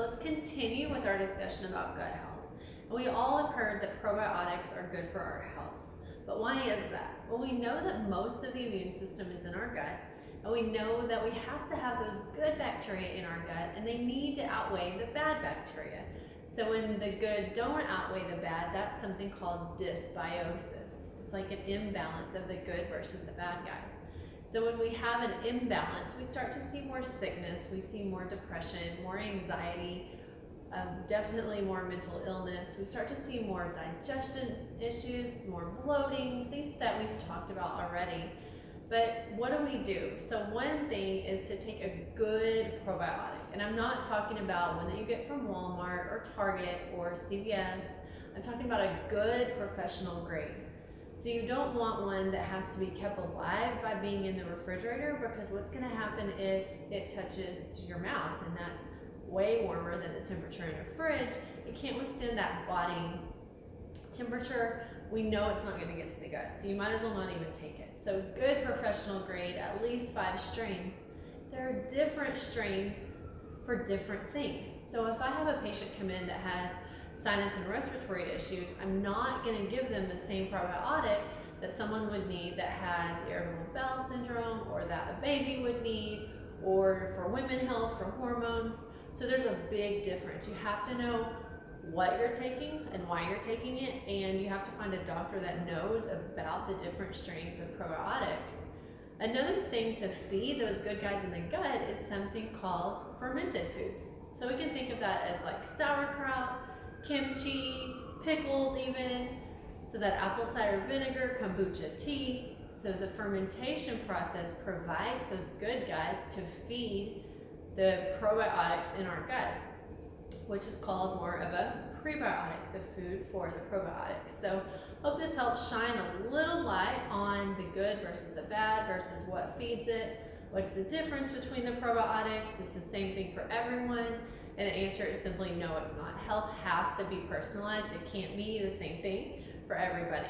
let's continue with our discussion about gut health. We all have heard that probiotics are good for our health. But why is that? Well, we know that most of the immune system is in our gut, and we know that we have to have those good bacteria in our gut, and they need to outweigh the bad bacteria. So when the good don't outweigh the bad, that's something called dysbiosis. It's like an imbalance of the good versus the bad guys. So when we have an imbalance, we start to see more sickness, we see more depression, more anxiety, definitely more mental illness. We start to see more digestion issues, more bloating, things that we've talked about already. But what do? So one thing is to take a good probiotic. And I'm not talking about one that you get from Walmart or Target or CVS. I'm talking about a good professional grade. So you don't want one that has to be kept alive by being in the refrigerator, because what's going to happen if it touches your mouth, and that's way warmer than the temperature in your fridge, it can't withstand that body temperature. We know it's not going to get to the gut, so you might as well not even take it. So good professional grade, at least 5 strains. There are different strains for different things. So if I have a patient come in that has sinus and respiratory issues, I'm not going to give them the same probiotic that someone would need that has irritable bowel syndrome, or that a baby would need, or for women health, for hormones. So there's a big difference. You have to know what you're taking and why you're taking it, and you have to find a doctor that knows about the different strains of probiotics. Another thing to feed those good guys in the gut is something called fermented foods. So we can think of that as like sauerkraut, kimchi, pickles even, so that apple cider vinegar, kombucha tea. So the fermentation process provides those good guys to feed the probiotics in our gut, which is called more of a prebiotic, the food for the probiotics. So hope this helps shine a little light on the good versus the bad versus what feeds it. What's the difference between the probiotics? It's the same thing for everyone. And the answer is simply no, it's not. Health has to be personalized. It can't be the same thing for everybody.